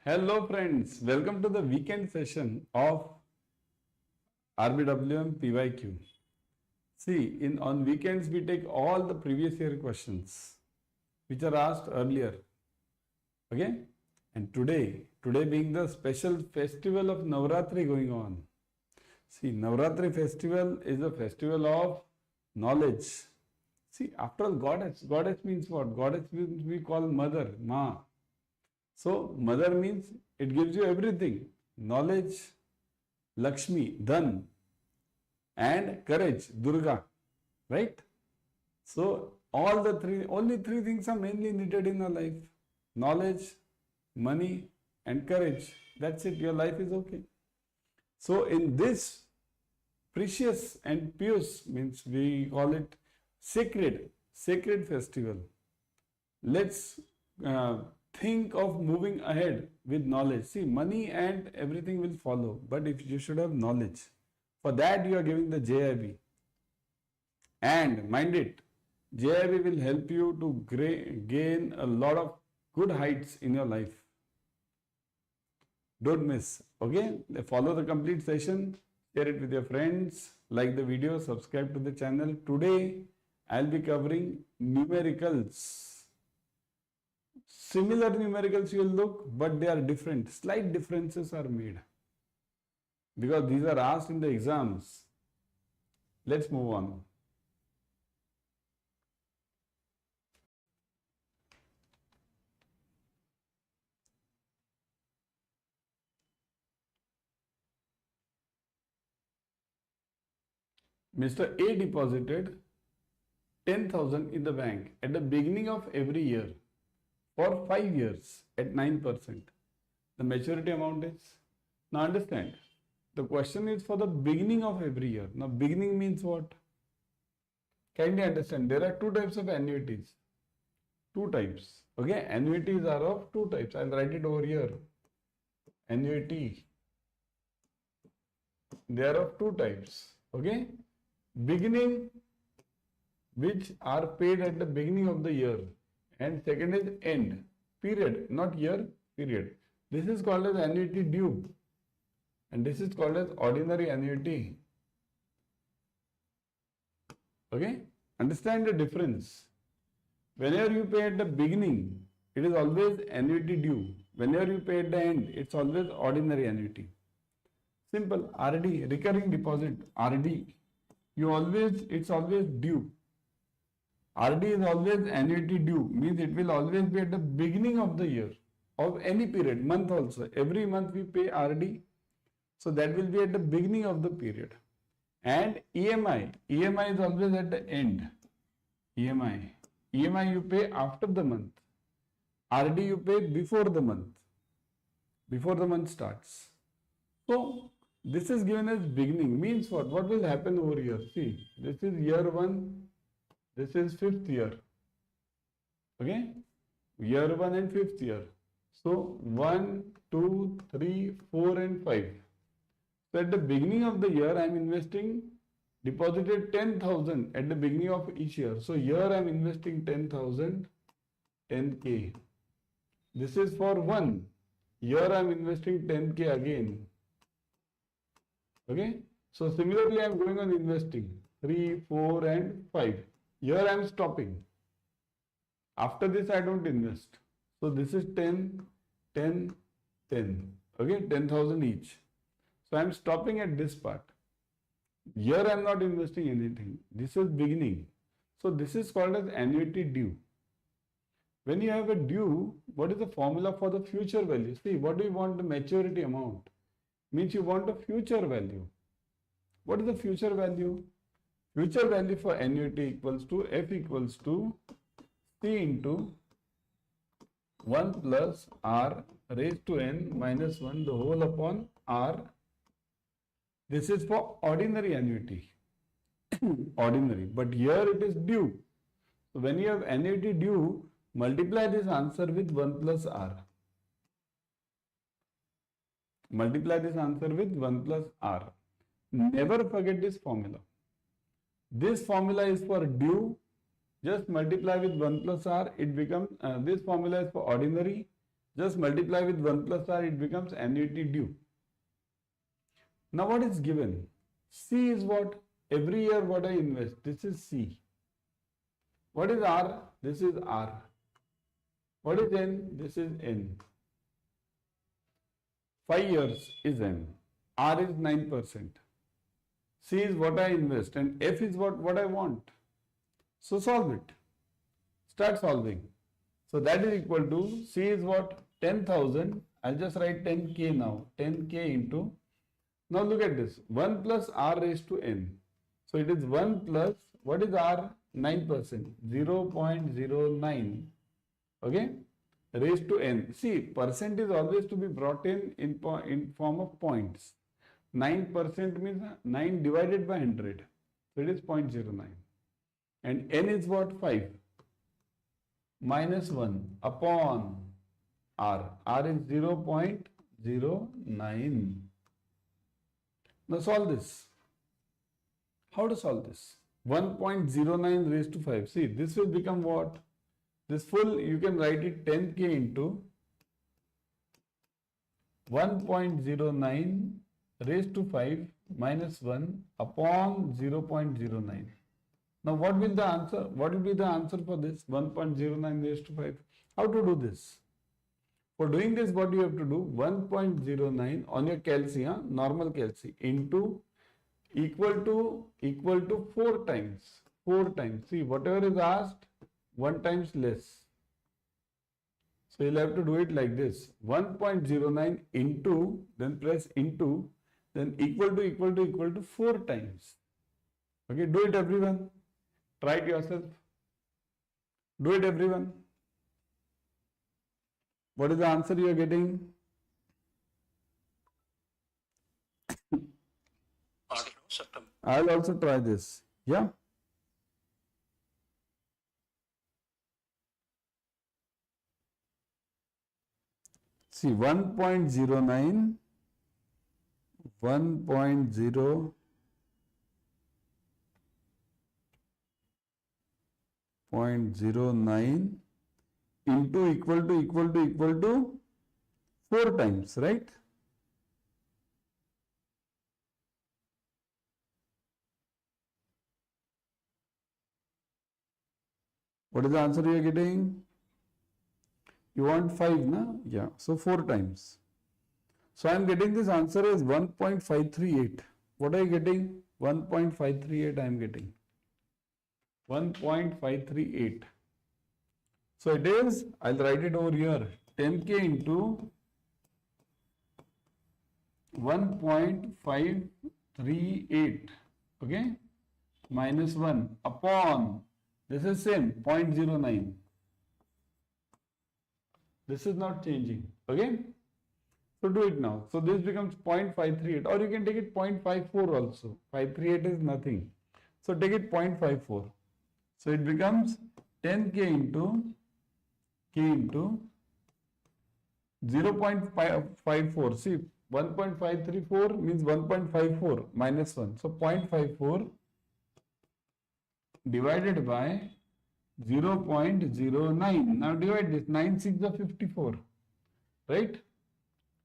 Hello friends, welcome to the weekend session of RBWM PYQ. See, on weekends we take all the previous year questions which are asked earlier. Okay? And today being the special festival of Navratri going on. See, Navratri festival is a festival of knowledge. See, after all, goddess means what? Goddess means we call mother, Ma. So, mother means it gives you everything. Knowledge, Lakshmi, Dhan, and courage, Durga. Right? So, only three things are mainly needed in our life. Knowledge, money, and courage. That's it. Your life is okay. So, in this precious and pious, means we call it sacred festival. Let's think of moving ahead with knowledge. See, money and everything will follow, but if you should have knowledge, for that you are giving the JAIIB. And mind it, JAIIB will help you to gain a lot of good heights in your life. Don't miss. Okay, follow the complete session, share it with your friends, like the video, subscribe to the channel. Today I'll be covering numericals. Similar numericals you will look, but they are different. Slight differences are made because these are asked in the exams. Let's move on. Mr. A deposited 10,000 in the bank at the beginning of every year for 5 years at 9%. The maturity amount is, now understand, the question is for the beginning of every year. Now beginning means what? Kindly understand, there are two types of annuities. Two types. Okay, annuities are of two types. I'll write it over here. Annuity. They are of two types. Okay, beginning, which are paid at the beginning of the year, and second is end, period, not year, period. This is called as annuity due, and this is called as ordinary annuity. Okay, understand the difference. Whenever you pay at the beginning, it is always annuity due. Whenever you pay at the end, it's always ordinary annuity. Simple. RD, recurring deposit, RD, it's always due. RD is always annuity due, means it will always be at the beginning of the year, of any period, month also. Every month we pay RD, so that will be at the beginning of the period. And EMI is always at the end. EMI you pay after the month. RD you pay before the month starts. So this is given as beginning, means what? What will happen over here? See, this is year 1, this is 5th year. Okay, year 1 and 5th year. So 1, 2, 3, 4 and 5. So at the beginning of the year I am investing, deposited 10,000 at the beginning of each year. So here I am investing 10,000, 10k. This is for 1. Here I am investing 10k again. Okay, so similarly I am going on investing 3, 4 and 5. Here I am stopping. After this I don't invest. So this is 10, 10, 10. Okay, 10,000 each. So I am stopping at this part. Here I am not investing anything. This is beginning. So this is called as annuity due. When you have a due, what is the formula for the future value? See, what do you want? The maturity amount. Means you want a future value. What is the future value? Future value for annuity equals to F equals to C into 1 plus R raised to N minus 1 the whole upon R. This is for ordinary annuity. Ordinary. But here it is due. So when you have annuity due, multiply this answer with 1 plus R. Multiply this answer with 1 plus R. Never forget this formula. This formula is for due. Just multiply with 1 plus R. It becomes, this formula is for ordinary. Just multiply with 1 plus R, it becomes annuity due. Now what is given? C is what? Every year what I invest. This is C. What is R? This is R. What is N? This is N. 5 years is N. R is 9%. C is what I invest and F is what I want. So solve it. Start solving. So that is equal to, C is what? 10,000. I'll just write 10K now. 10K into, now look at this. 1 plus R raised to N. So it is 1 plus, what is R? 9%. 0.09. Okay? Raised to N. See, percent is always to be brought in form of points. 9% means 9 divided by 100. So it is 0.09. And N is what? 5. Minus 1 upon R. R is 0.09. Now solve this. How to solve this? 1.09 raised to 5. See, this will become what? This full, you can write it 10K into 1.09 raised to 5 minus 1 upon 0.09. Now what will the answer? What will be the answer for this? 1.09 raised to 5. How to do this? For doing this, what you have to do? 1.09 on your calci, normal calci, into equal to 4 times. 4 times. See, whatever is asked, 1 times less. So you'll have to do it like this. 1.09 into, then press into, then equal to 4 times. Okay, do it everyone. Try it yourself. Do it everyone. What is the answer you are getting? I'll also try this. Yeah. See, 1.09 1.09 into equal to 4 times, right? What is the answer you are getting? You want 5, na? Yeah. So 4 times. So I am getting this answer as 1.538. What are you getting? 1.538 I am getting. 1.538. So it is, I'll write it over here. 10K into 1.538. Okay? Minus 1 upon, this is same, 0.09. This is not changing. Okay? So do it now. So this becomes 0.538, or you can take it 0.54 also. 538 is nothing. So take it 0.54. So it becomes 10K into 0.54. See, 1.534 means 1.54 minus 1. So 0.54 divided by 0.09. Now divide this. 9 6 are 54. Right?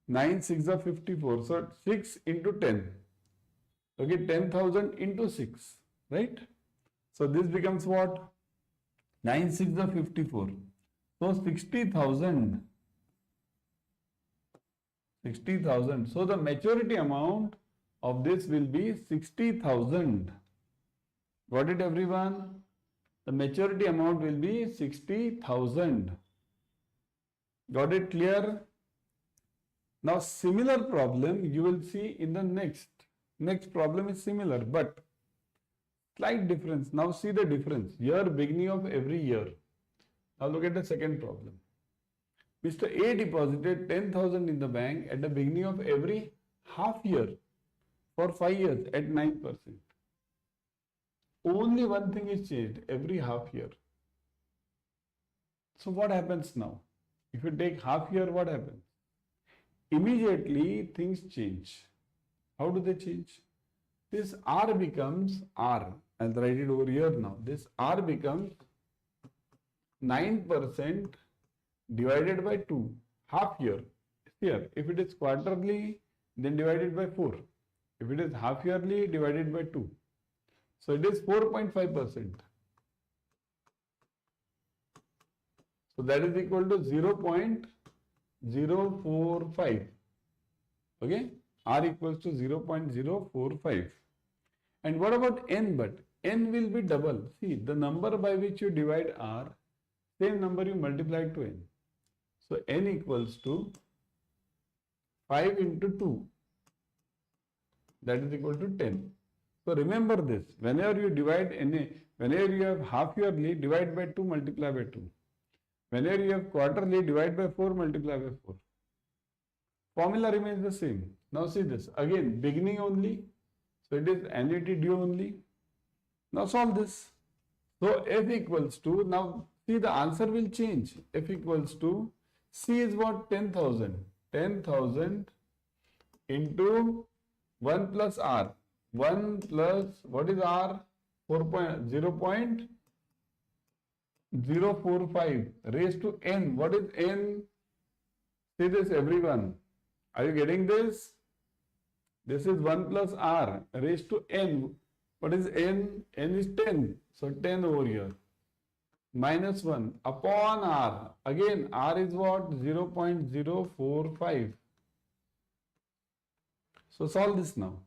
9 6 are 54. So 6 into 10. Okay, 10,000 into 6. Right? So this becomes what? 9 6 are 54. So 60,000. 60,000. So the maturity amount of this will be 60,000. Got it, everyone? The maturity amount will be 60,000. Got it clear? Now similar problem you will see in the next. Next problem is similar but slight difference. Now see the difference. Year beginning of every year. Now look at the second problem. Mr. A deposited 10,000 in the bank at the beginning of every half year for 5 years at 9%. Only one thing is changed every half year. So what happens now? If you take half year, what happens? Immediately things change. How do they change? This R becomes R. I'll write it over here now. This R becomes 9% divided by 2. half year. Here, if it is quarterly, then divided by 4. If it is half yearly, divided by 2. So it is 4.5%. So that is equal to 0.045. Okay, R equals to 0.045. And what about N? But N will be double. See, the number by which you divide R, same number you multiply to N. So N equals to 5 into 2. That is equal to 10. So remember this. Whenever you divide whenever you have half yearly, divide by 2, multiply by 2. Whenever you have quarterly, divide by 4, multiply by 4. Formula remains the same. Now see this. Again, beginning only. So it is annuity due only. Now solve this. So F equals to, now see the answer will change. F equals to, C is what? 10,000. 10,000 into 1 plus R. 1 plus, what is R? 0.045 raised to N. What is N? See this everyone. Are you getting this? This is 1 plus R raised to N. What is N? N is 10. So 10 over here. Minus 1 upon R. Again, R is what? 0.045. So solve this now.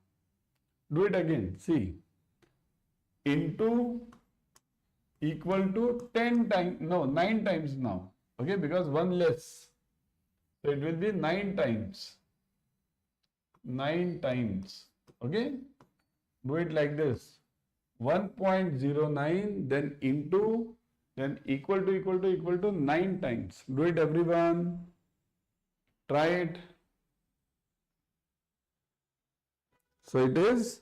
Do it again. See. Into equal to 10 times, no, 9 times now. Okay, because 1 less. So it will be 9 times. 9 times. Okay. Do it like this. 1.09, then into, then equal to 9 times. Do it everyone. Try it. So it is,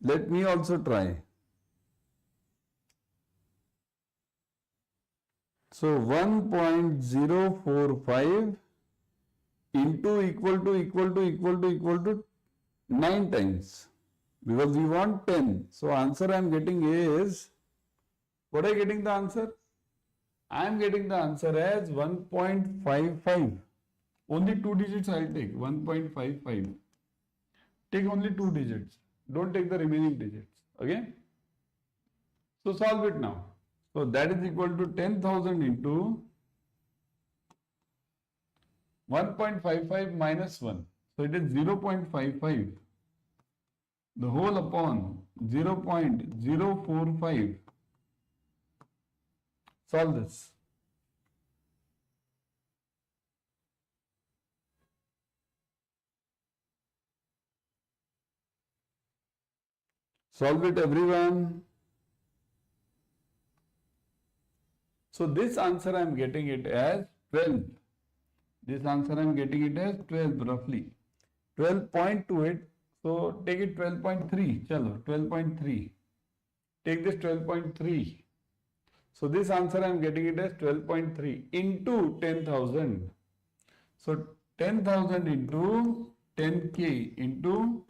let me also try. So 1.045 into equal to 9 times, because we want 10. So answer I am getting is, what are you getting the answer? I am getting the answer as 1.55. Only 2 digits I will take, 1.55. Take only 2 digits. Don't take the remaining digits. Okay. So solve it now. So that is equal to 10,000 into 1.55 minus 1. So it is 0.55. The whole upon 0.045. Solve this. Solve it everyone. So this answer I am getting it as 12. This answer I am getting it as 12 roughly. 12.28. So take it 12.3. Chalo, 12.3. Take this 12.3. So this answer I am getting it as 12.3 into 10,000. So 10,000 into 10K into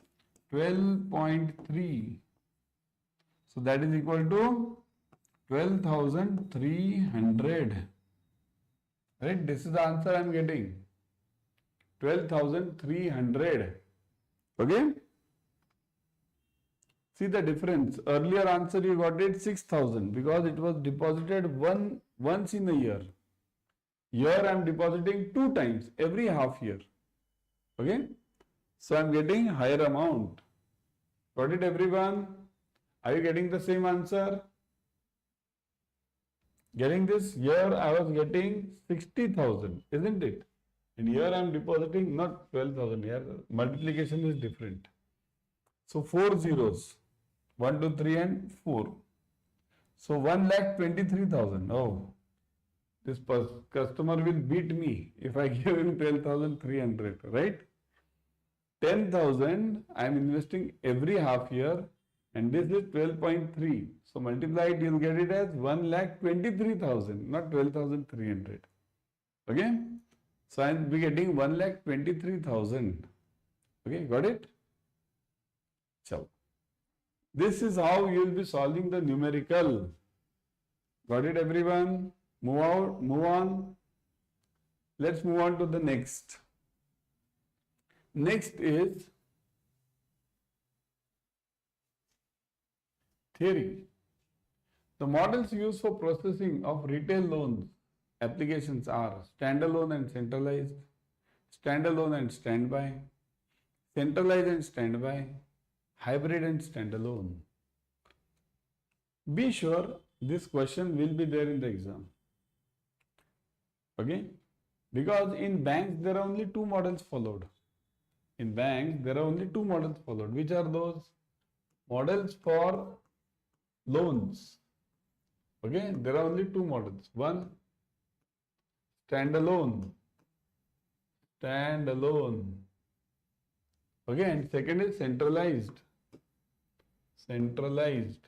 12.3. So that is equal to 12,300. Right? This is the answer I am getting. 12,300. Okay? See the difference. Earlier answer you got it 6,000 because it was deposited once in a year. Here I am depositing 2 times every half year. Okay? So I am getting higher amount. Got it everyone? Are you getting the same answer? Getting this? Here I was getting 60,000, isn't it? And here I am depositing not 12,000. Here multiplication is different. So 4 zeros. 1, 2, 3 and 4. So 1,23,000. Oh, this customer will beat me if I give him 12,300, right? 10,000 I am investing every half year and this is 12.3. So multiply it, you will get it as 1,23,000, not 12,300. Okay? So I will be getting 1,23,000. Okay, got it? So this is how you will be solving the numerical. Got it everyone? Move on. Let's move on to the next. Next is theory. The models used for processing of retail loans applications are standalone and centralized, standalone and standby, centralized and standby, hybrid and standalone. Be sure this question will be there in the exam. Okay? Because in banks there are only two models followed. In banks there are only two models followed. Which are those? Models for loans. Okay? There are only two models. One, standalone. Standalone. Okay? And second is centralized. Centralized.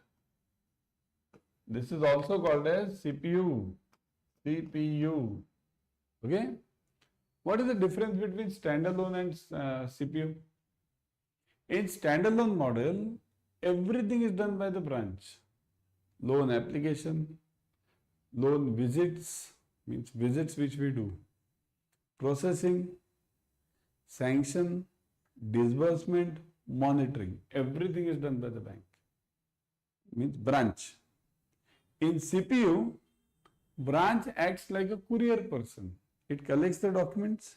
This is also called as CPU. CPU. Okay? What is the difference between standalone and CPU? In standalone model, everything is done by the branch. Loan application, loan visits, means visits which we do, processing, sanction, disbursement, monitoring, everything is done by the bank, means branch. In CPU, branch acts like a courier person. It collects the documents,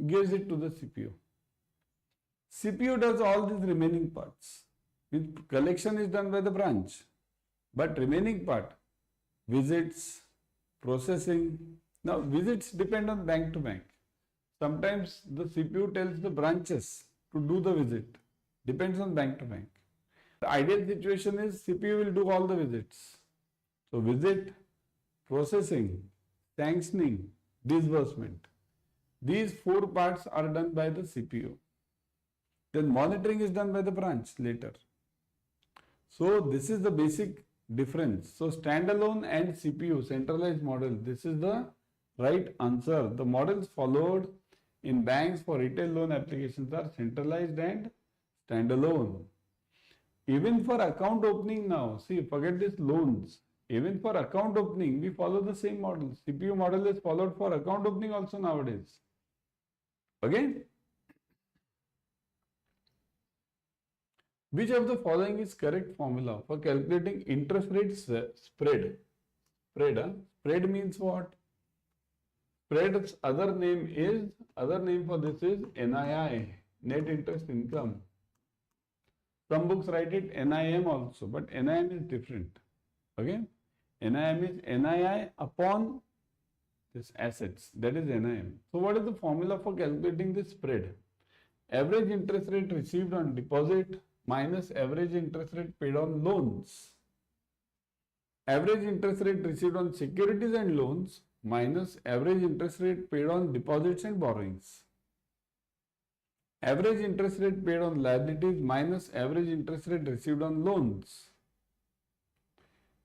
gives it to the CPU. CPU does all these remaining parts. Means collection is done by the branch, but remaining part, visits, processing. Now visits depend on bank to bank. Sometimes the CPU tells the branches to do the visit. Depends on bank to bank. The ideal situation is CPU will do all the visits. So visit, processing, sanctioning, disbursement. These four parts are done by the CPU. Then monitoring is done by the branch later. So this is the basic difference. So standalone and CPU, centralized model, this is the right answer. The models followed in banks for retail loan applications are centralized and standalone. Even for account opening now, see, forget this loans. Even for account opening, we follow the same model. CPU model is followed for account opening also nowadays. Okay? Which of the following is correct formula for calculating interest rate spread? Spread means what? Spread's other name for this is NII, net interest income. Some books write it NIM also, but NIM is different. Okay? NIM is NII upon this assets, that is NIM. So what is the formula for calculating this spread? Average interest rate received on deposit minus average interest rate paid on loans. Average interest rate received on securities and loans minus average interest rate paid on deposits and borrowings. Average interest rate paid on liabilities minus average interest rate received on loans.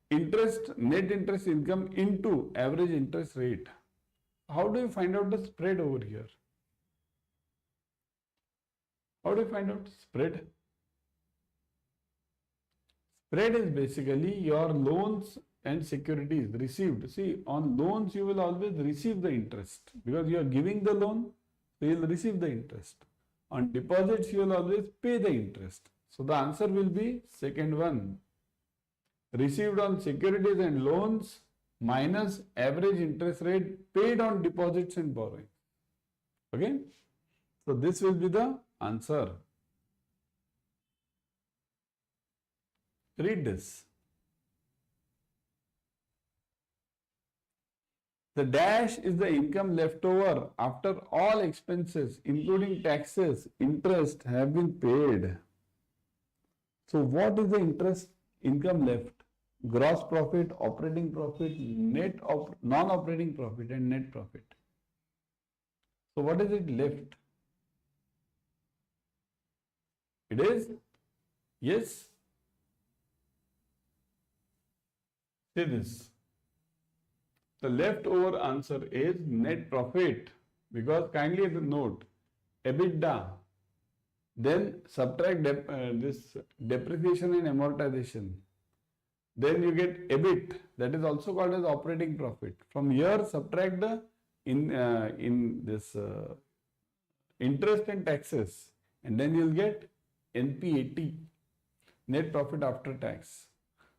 Interest, net interest income into average interest rate. How do you find out the spread over here? How do you find out spread? Spread is basically your loans and securities received. See, on loans you will always receive the interest because you are giving the loan, so you will receive the interest. On deposits you will always pay the interest. So the answer will be second one. Received on securities and loans minus average interest rate paid on deposits and borrowing. Okay? So this will be the answer. Read this. The dash is the income left over after all expenses, including taxes, interest have been paid. So what is the interest income left? Gross profit, operating profit, non-operating profit and net profit. So what is it left? It is, yes. See this. The leftover answer is net profit, because kindly note EBITDA, then subtract this depreciation and amortization. Then you get EBIT, that is also called as operating profit. From here subtract the in this interest and taxes, and then you'll get NPAT, net profit after tax.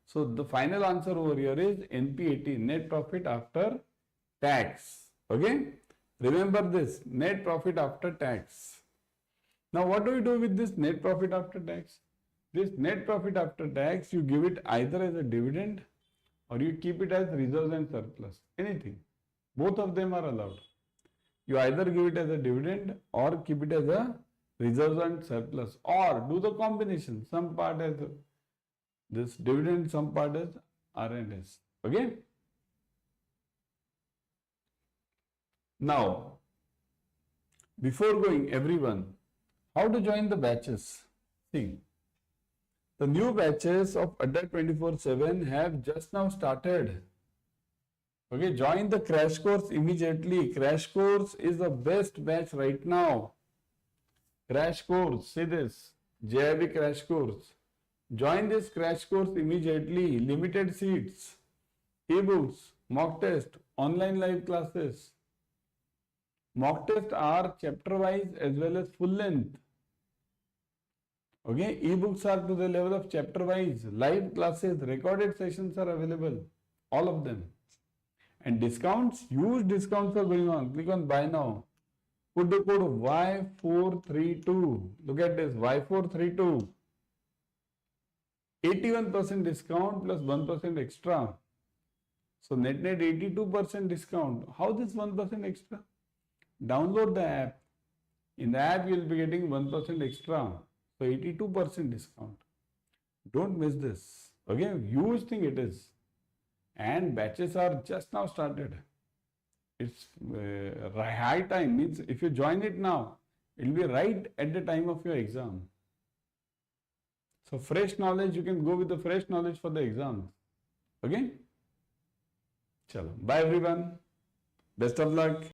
So the final answer over here is NPAT, net profit after tax. Okay, remember this, net profit after tax. Now what do we do with this net profit after tax? This net profit after tax, you give it either as a dividend or you keep it as reserves and surplus, anything. Both of them are allowed. You either give it as a dividend or keep it as a reserves and surplus, or do the combination, some part as this dividend, some part as R&S. Okay. Now, before going, everyone, how to join the batches? See, the new batches of Adda 24/7 have just now started. Okay, join the crash course immediately. Crash course is the best batch right now. Crash course, see this, JAIIB crash course. Join this crash course immediately. Limited seats, ebooks, mock test, online live classes. Mock tests are chapter wise as well as full length. Okay, ebooks are to the level of chapter wise. Live classes, recorded sessions are available. All of them. And discounts, huge discounts are going on. Click on buy now. Put the code Y432. Look at this, Y432. 81% discount plus 1% extra. So net 82% discount. How this 1% extra? Download the app. In the app you will be getting 1% extra. So 82% discount. Don't miss this. Okay, huge thing it is. And batches are just now started. It's high time, means if you join it now, it will be right at the time of your exam. So fresh knowledge, you can go with the fresh knowledge for the exam. Okay? Chalo. Bye everyone. Best of luck.